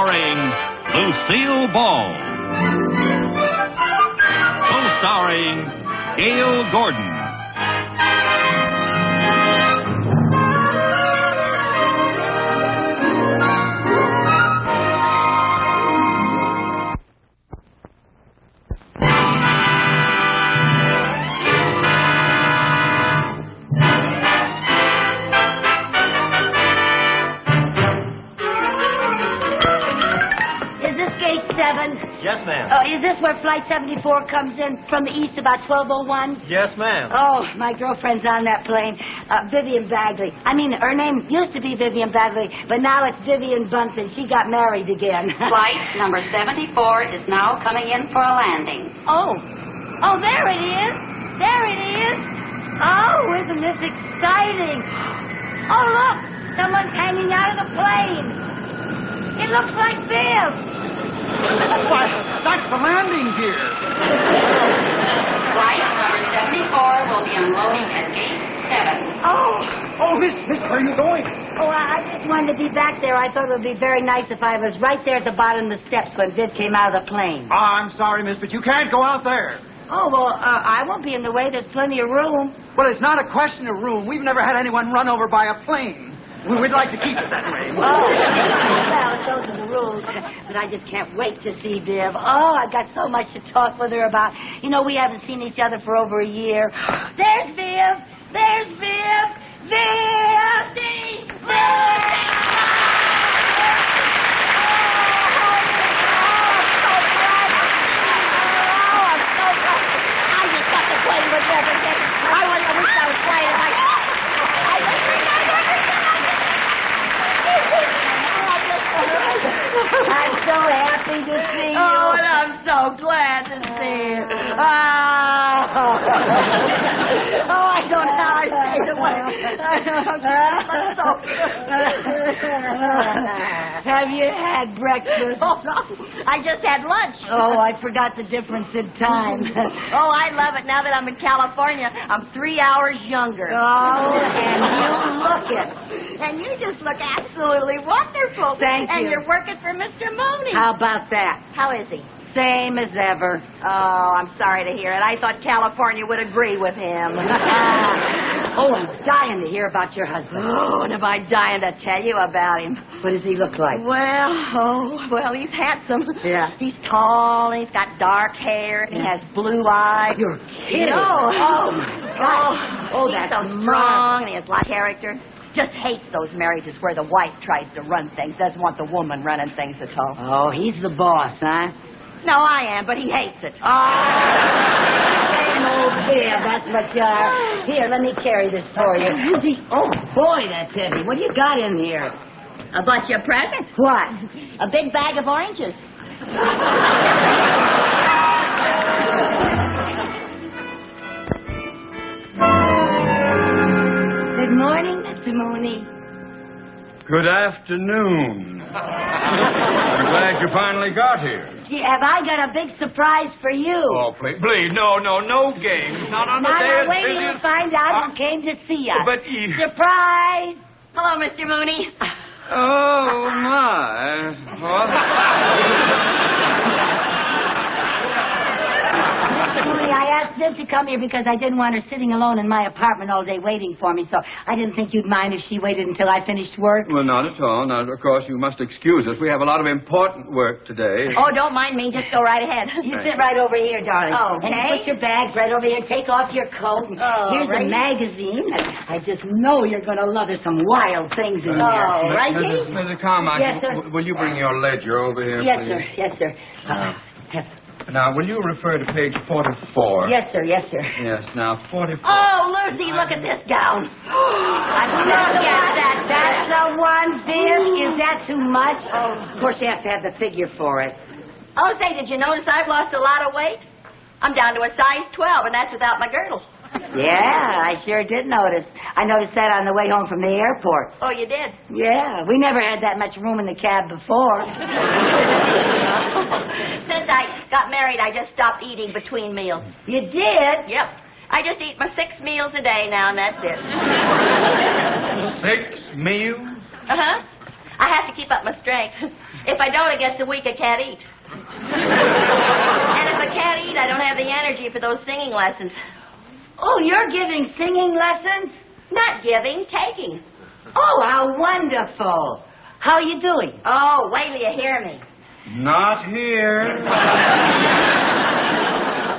starring Lucille Ball. Co-starring Gail Gordon. Yes, ma'am. Oh, is this where Flight 74 comes in from the east about 12:01? Yes, ma'am. Oh, my girlfriend's on that plane. Vivian Bagley. I mean, her name used to be Vivian Bagley, but now it's Vivian Bunton. She got married again. Flight number 74 is now coming in for a landing. Oh, there it is. There it is. Oh, isn't this exciting? Oh, look, someone's hanging out of the plane. It looks like Viv. Why, that's the landing gear. Flight number 74 will be unloading at gate 7. Oh, miss, where are you going? Oh, I just wanted to be back there. I thought it would be very nice if I was right there at the bottom of the steps when Viv came out of the plane. Oh, I'm sorry, miss, but you can't go out there. Oh, well, I won't be in the way. There's plenty of room. Well, it's not a question of room. We've never had anyone run over by a plane. We'd like to keep it that way. Oh, well, those are the rules. But I just can't wait to see Viv. Oh, I've got so much to talk with her about. You know, we haven't seen each other for over a year. There's Viv! There's Viv! Viv! I'm so happy to see you. Oh, and I'm so glad to see you. Oh, I don't know how I say the way. Have you had breakfast? Oh, no. I just had lunch. Oh, I forgot the difference in time. Oh, I love it. Now that I'm in California, I'm 3 hours younger. Oh, and you look it. And you just look absolutely wonderful. Thank you. And you're working for Mr. Mooney. How about that? How is he? Same as ever. Oh, I'm sorry to hear it. I thought California would agree with him. Oh, I'm dying to hear about your husband. Oh, and am I dying to tell you about him? What does he look like? Well, he's handsome. Yeah. He's tall, and he's got dark hair, and he has blue eyes. You're kidding. No. Oh, my God. Oh, Oh, he's that's so strong, and he has a lot of character. Just hates those marriages where the wife tries to run things, doesn't want the woman running things at all. Oh, he's the boss, huh? No, I am, but he hates it. Same old Viv, that's what you are. Here, let me carry this for you. Oh, boy, that's heavy. What do you got in here? I bought you a present. What? A big bag of oranges. Good morning, Mr. Mooney. Good afternoon. I'm glad you finally got here. Gee, have I got a big surprise for you? Oh, please, no games. Not on the Now, day of wait till you business. find out who came to see us. But Surprise! Hello, Mr. Mooney. Oh, my. Mr. Mooney, I asked Viv to come here because I didn't want her sitting alone in my apartment all day waiting for me, so I didn't think you'd mind if she waited until I finished work. Well, not at all. Now, of course, you must excuse us. We have a lot of important work today. Oh, don't mind me. Just go right ahead. You sit right over here, darling. Okay. And put your bags right over here. Take off your coat. Oh, Here's right. the magazine. I just know you're going to love. There's some wild things in here. Oh, right, Kate? Mrs. Carmichael, Yes, sir. will you bring your ledger over here, Yes, please? sir. Yes, sir. Now, will you refer to page 44? Yes, sir. Yes, sir. Yes, now, 44. Oh, Lucy, look at this gown. Look at that. That's the one, Viv. Is that too much? Oh, of course, you have to have the figure for it. Oh, say, did you notice I've lost a lot of weight? I'm down to a size 12, and that's without my girdle. Yeah, I sure did notice. I noticed that on the way home from the airport. Oh, you did? Yeah, we never had that much room in the cab before. Since I got married, I just stopped eating between meals. You did? Yep. I just eat my 6 meals a day now, and that's it. 6 meals? Uh-huh. I have to keep up my strength. If I don't, it gets so weak I can't eat. And if I can't eat, I don't have the energy for those singing lessons. Oh, you're giving singing lessons? Not giving, taking. Oh, how wonderful. How are you doing? Oh, wait till you hear me. Not here.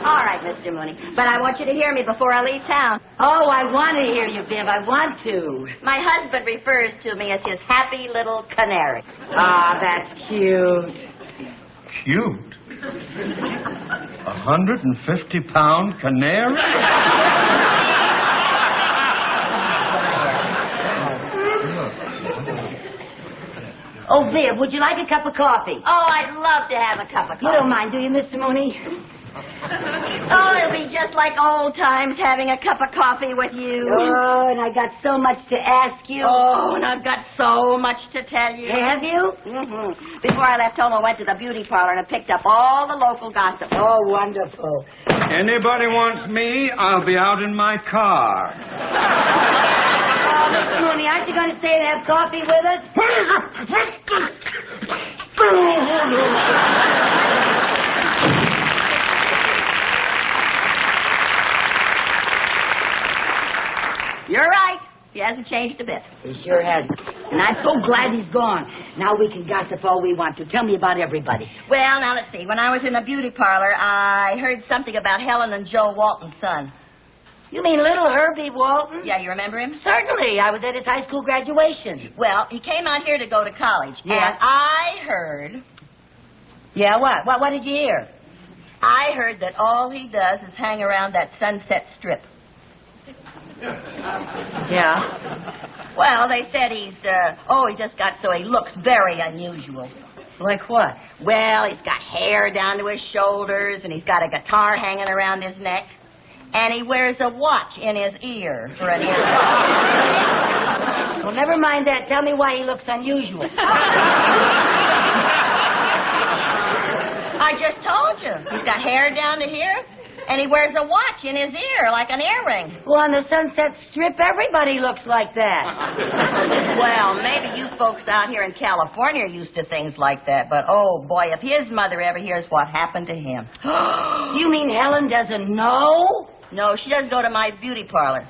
All right, Mr. Mooney. But I want you to hear me before I leave town. Oh, I want to hear you, Viv. I want to. My husband refers to me as his happy little canary. Ah, that's cute. Cute. 150-pound canary? Oh, Viv, would you like a cup of coffee? Oh, I'd love to have a cup of coffee. You don't mind, do you, Mr. Mooney? Oh, it'll be just like old times having a cup of coffee with you. Oh, and I got so much to ask you. Oh, and I've got so much to tell you. Have you? Mm-hmm. Before I left home, I went to the beauty parlor and I picked up all the local gossip. Oh, wonderful. Anybody wants me, I'll be out in my car. Oh, Mr. Mooney, aren't you going to stay and have coffee with us? You're right. He hasn't changed a bit. He sure hasn't. And I'm so glad he's gone. Now we can gossip all we want to. Tell me about everybody. Well, now let's see. When I was in the beauty parlor, I heard something about Helen and Joe Walton's son. You mean little Herbie Walton? Yeah, you remember him? Certainly. I was at his high school graduation. Well, he came out here to go to college. Yeah. And I heard... Yeah, what? What did you hear? I heard that all he does is hang around that Sunset Strip. Yeah. Well, they said he just got so he looks very unusual. Like what? Well, he's got hair down to his shoulders, and he's got a guitar hanging around his neck, and he wears a watch in his ear for an earring. Well, never mind that. Tell me why he looks unusual. I just told you. He's got hair down to here, and he wears a watch in his ear like an earring. Well, on the Sunset Strip, everybody looks like that. Well, maybe you folks out here in California are used to things like that, but oh boy, if his mother ever hears what happened to him. Do you mean Helen doesn't know? No, she doesn't go to my beauty parlor.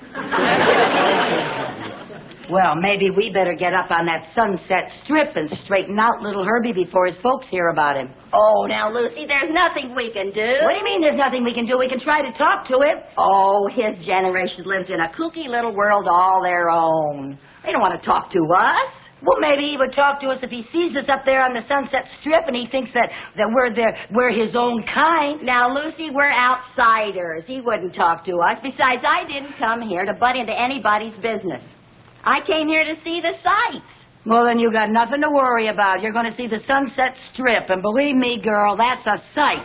Well, maybe we better get up on that Sunset Strip and straighten out little Herbie before his folks hear about him. Oh, now, Lucy, there's nothing we can do. What do you mean there's nothing we can do? We can try to talk to him. Oh, his generation lives in a kooky little world all their own. They don't want to talk to us. Well, maybe he would talk to us if he sees us up there on the Sunset Strip and he thinks that we're his own kind. Now, Lucy, we're outsiders. He wouldn't talk to us. Besides, I didn't come here to butt into anybody's business. I came here to see the sights. Well, then you got nothing to worry about. You're going to see the Sunset Strip, and believe me, girl, that's a sight.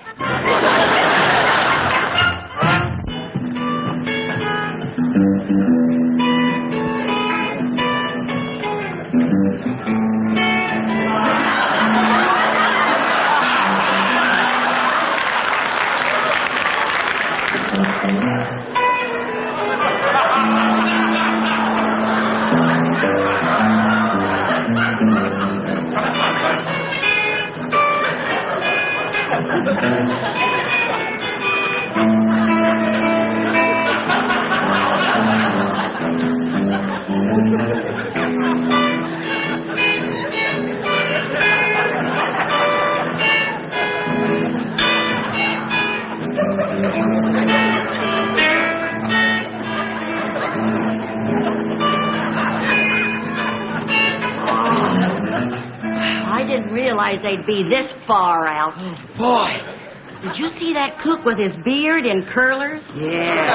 They'd be this far out. Oh, boy. Did you see that cook with his beard and curlers? Yeah.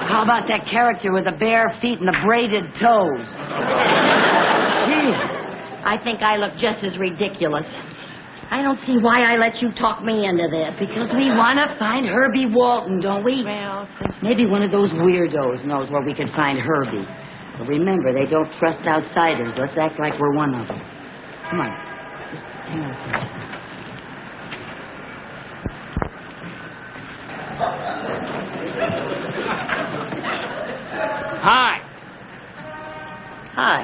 How about that character with the bare feet and the braided toes? I think I look just as ridiculous. I don't see why I let you talk me into this. Because we want to find Herbie Walton, don't we? Well, maybe one of those weirdos knows where we can find Herbie. But remember, they don't trust outsiders. Let's act like we're one of them. Come on. Just hang on a second. Hi. Hi.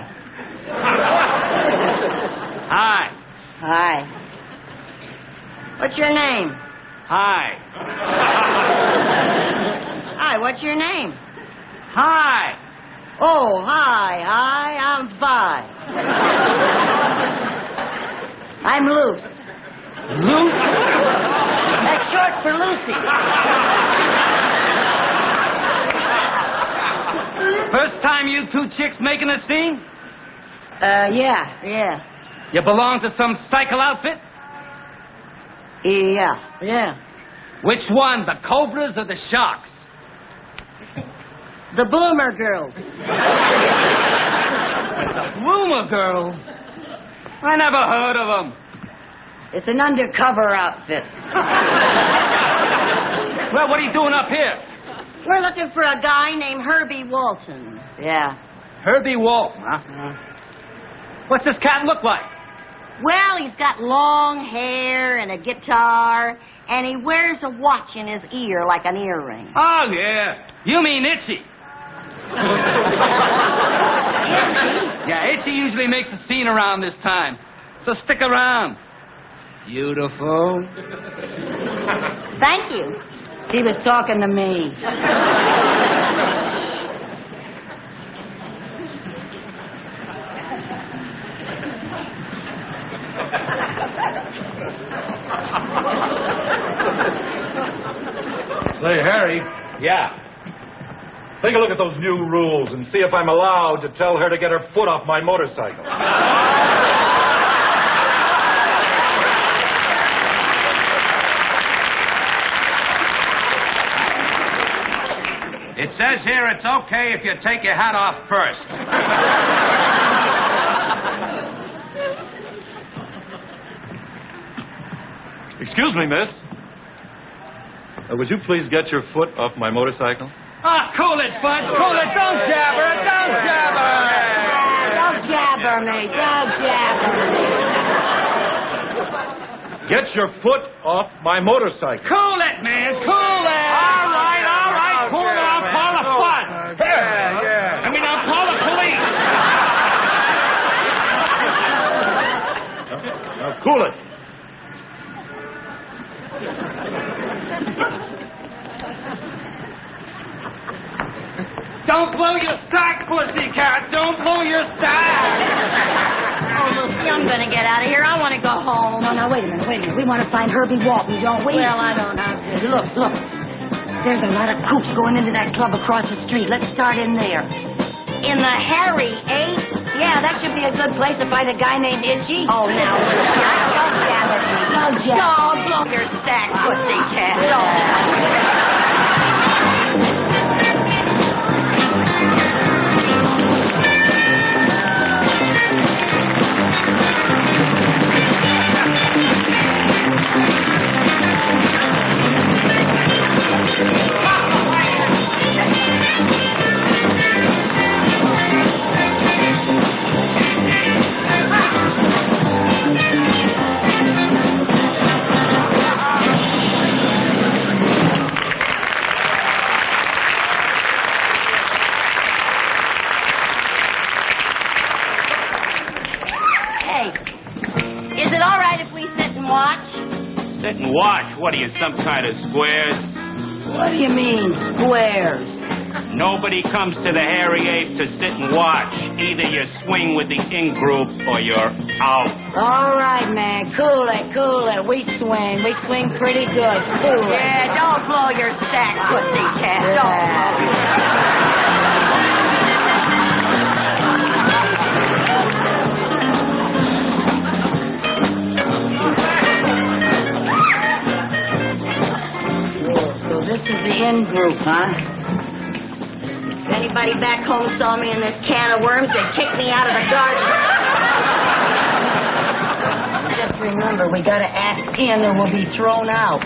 Hi. Hi. What's your name? Hi. Hi, what's your name? Hi. Oh, hi, I'm Vi. I'm Luce. Lucy? That's short for Lucy. First time you two chicks making a scene? Yeah. You belong to some cycle outfit? Yeah. Which one, the Cobras or the Sharks? The Bloomer Girls. The Bloomer Girls? I never heard of them. It's an undercover outfit. Well, what are you doing up here? We're looking for a guy named Herbie Walton. Yeah. Herbie Walton, huh? What's this cat look like? Well, he's got long hair and a guitar, and he wears a watch in his ear like an earring. Oh, yeah. You mean Itchy. Itchy? Yeah, Itchy usually makes a scene around this time. So stick around. Beautiful. Thank you. He was talking to me. Say, Harry, Yeah. take a look at those new rules and see if I'm allowed to tell her to get her foot off my motorcycle. It says here it's okay if you take your hat off first. Excuse me, miss. Would you please get your foot off my motorcycle? Ah, cool it, Fudge. Cool it. Don't jabber. Don't jabber. Don't jabber me. Don't jabber me. Get your foot off my motorcycle. Cool it, man. Cool it. All right. Cool it. I'll call the Fudge. Yeah. I mean, I'll call the police. Now, cool it. Don't blow your stock, pussycat. Don't blow your stock. Oh, Lucy, I'm going to get out of here. I want to go home. No, wait a minute. We want to find Herbie Walton, don't we? Well, I don't know. Look. There's a lot of coops going into that club across the street. Let's start in there. In the Harry, eh? Yeah, that should be a good place to find a guy named Itchy. Oh, now, don't jabber me. Don't blow your stack, pussycat. Sit and watch. What are you, some kind of squares? What do you mean, squares? Nobody comes to the Hairy Ape to sit and watch. Either you swing with the in-group or you're out. All right, man. Cool it. We swing pretty good. Cool it. Yeah, don't blow your stack, pussycat. This is the in-group, huh? If anybody back home saw me in this can of worms, they'd kick me out of the garden. Just remember, we gotta act in or we'll be thrown out.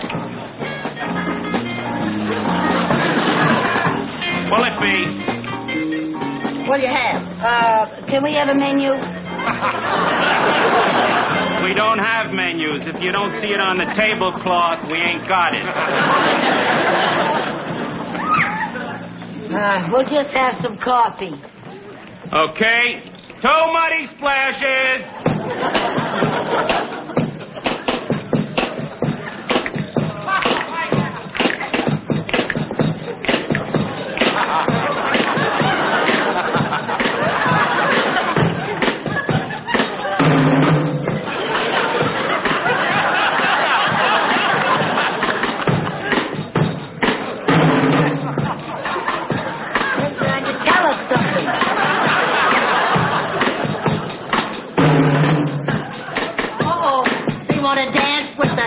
Will it be? What do you have? Can we have a menu? We don't have menus. If you don't see it on the tablecloth, we ain't got it. We'll just have some coffee. Okay? 2 muddy splashes. want to dance with the...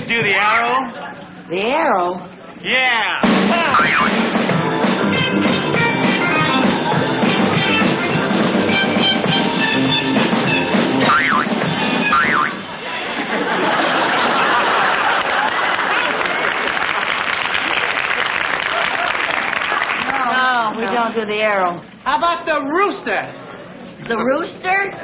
Do the arrow? The arrow? Yeah. No, we don't do the arrow. How about the rooster? The rooster?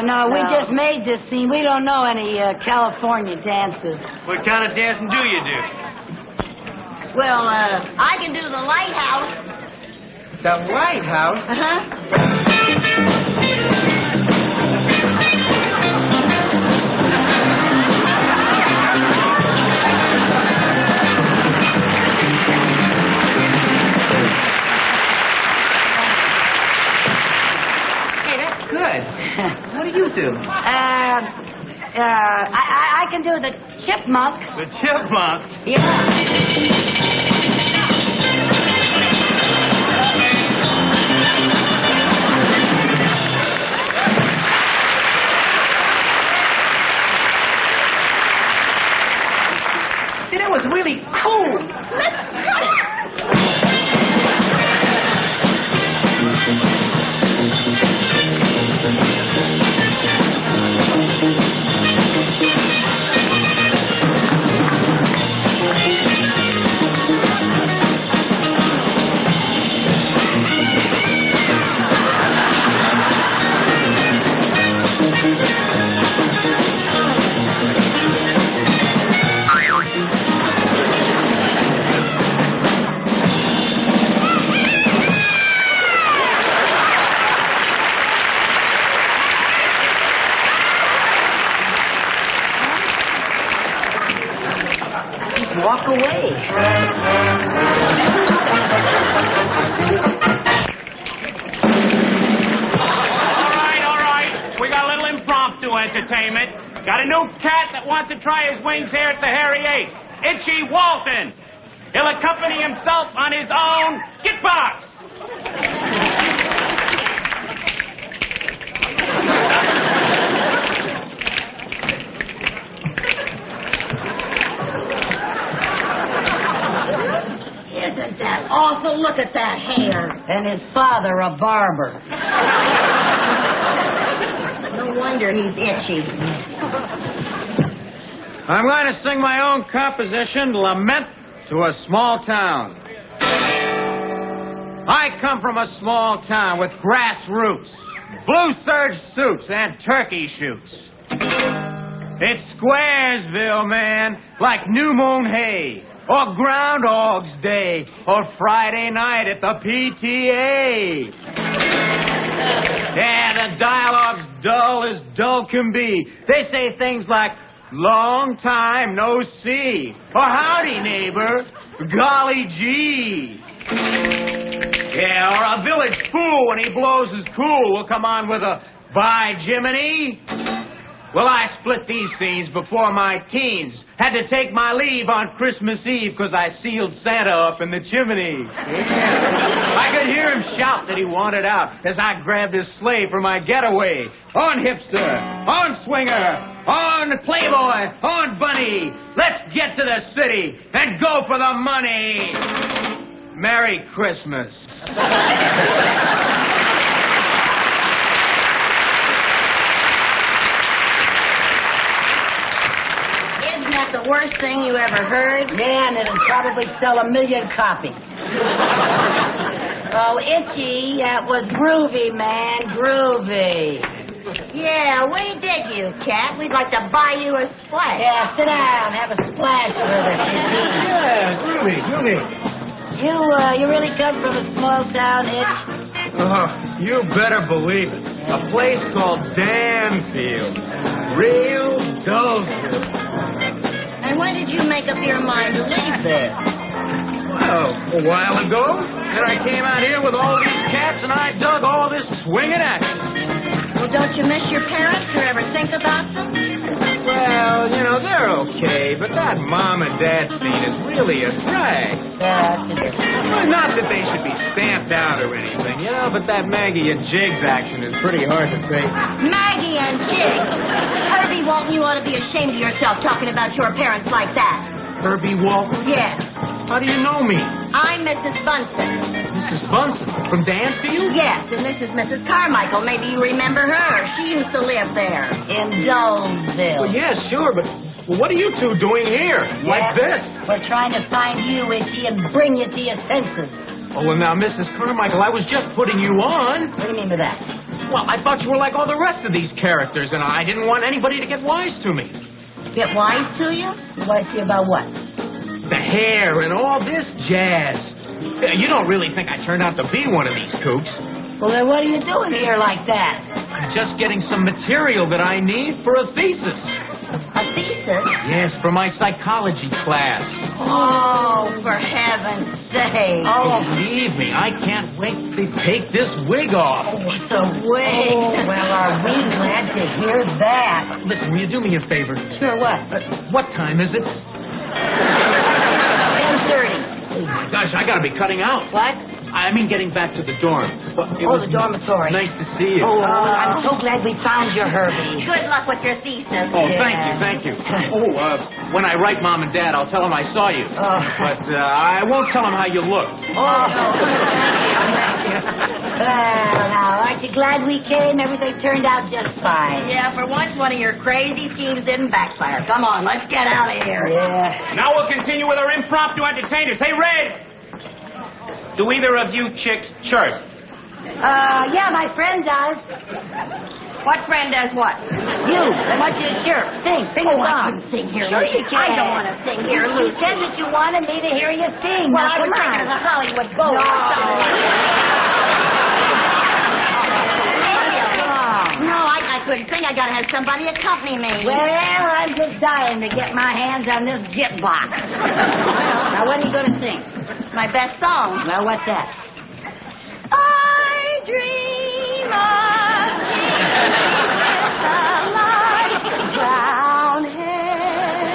No, we just made this scene. We don't know any California dances. What kind of dancing do you do? Well, I can do the lighthouse. The lighthouse? Uh-huh. Good. What do you do? I can do the chipmunk. The chipmunk? Yeah. See, that was really cool. Let's cut it. Walk away. All right. We got a little impromptu entertainment. Got a new cat that wants to try his wings here at the Harry 8. Itchy Walton. He'll accompany himself on his own gitbox. Isn't that awful? Look at that hair. And his father, a barber. No wonder he's itchy. I'm going to sing my own composition, Lament to a Small Town. I come from a small town with grassroots, blue serge suits, and turkey shoots. It's Squaresville, man, like New Moon Hay, or Groundhog's Day, or Friday night at the PTA. Yeah, the dialogue's dull as dull can be. They say things like, long time no see, or howdy, neighbor, golly gee. Yeah, or a village fool, when he blows his cool, will come on with a, by Jiminy. Well, I split these scenes before my teens. Had to take my leave on Christmas Eve because I sealed Santa up in the chimney. Yeah. I could hear him shout that he wanted out as I grabbed his sleigh for my getaway. On hipster, on swinger, on playboy, on bunny. Let's get to the city and go for the money. Merry Christmas. The worst thing you ever heard? Man, it'll probably sell 1 million copies. Oh, Itchy, that was groovy, man, groovy. Yeah, we dig you, Cat. We'd like to buy you a splash. Yeah, sit down, have a splash further, Itchy. Yeah, groovy. You really come from a small town, Itch? Oh, you better believe it. A place called Danfield. Real Dullville. And when did you make up your mind to leave there? Well, a while ago. And I came out here with all these cats and I dug all this swinging action. Well, don't you miss your parents or ever think about them? Well, they're okay, but that mom and dad scene is really a drag. Yeah, that's a difference. Well, not that they should be stamped out or anything, but that Maggie and Jiggs action is pretty hard to take. Maggie and Jiggs. Herbie Walton, you ought to be ashamed of yourself talking about your parents like that. Herbie Walton? Yes. How do you know me? I'm Mrs. Bunsen. Mrs. Bunsen? From Danfield? Yes, and this is Mrs. Carmichael. Maybe you remember her. She used to live there. In Dullville. Well, yeah, sure, but what are you two doing here? Like this? We're trying to find you, Itchy, and bring you to your senses. Oh, well, now, Mrs. Carmichael, I was just putting you on. What do you mean by that? Well, I thought you were like all the rest of these characters, and I didn't want anybody to get wise to me. Get wise to you? Wise to you about what? The hair and all this jazz. You don't really think I turned out to be one of these kooks. Well, then what are you doing here like that? I'm just getting some material that I need for a thesis. A thesis? Yes, for my psychology class. Oh, for heaven's sake. Oh, believe me, I can't wait to take this wig off. Oh, it's a wig. Oh, well, are we glad to hear that? Listen, will you do me a favor? Sure, what? What time is it? 10:30. Oh, my gosh, I gotta be cutting out. What? I mean getting back to the dorm. The dormitory. Nice to see you. Oh, I'm so glad we found you, Herbie. Good luck with your thesis. Oh, Yeah. thank you. Oh, when I write Mom and Dad, I'll tell them I saw you. But I won't tell them how you looked. Well, now, aren't you glad we came? Everything turned out just fine. Yeah, for once, one of your crazy schemes didn't backfire. Come on, let's get out of here. Yeah. Now we'll continue with our impromptu entertainers. Hey, Red! Do either of you chicks chirp? Yeah, my friend does. What friend does what? You. I want you to chirp. Sing a I song. can sing here, Sure Lucy. you can. I don't want to sing here, You Lucy. said that you wanted me to hear you sing. Well, Now, I was come thinking on. of the Hollywood Bowl. No. No, I couldn't sing. I gotta have somebody accompany me. Well, I'm just dying to get my hands on this git box. Now, what are you going to sing? My best song. Well, what's that? I dream of Jesus, a light brown hair.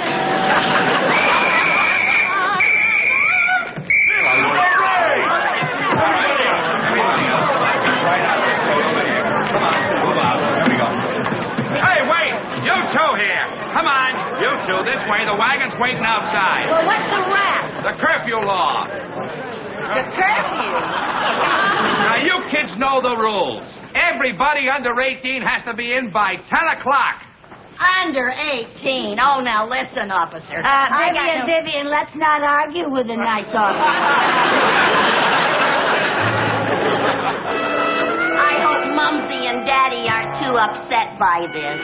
Hey, wait! You two here! Come on, you two, this way. The wagon's waiting outside. Well, what's the rap? The curfew law. The curfew. Now, you kids know the rules. Everybody under 18 has to be in by 10 o'clock. Under 18. Oh, now listen, officer. Vivian, let's not argue with a nice officer. I hope Mumsy and Daddy aren't too upset by this.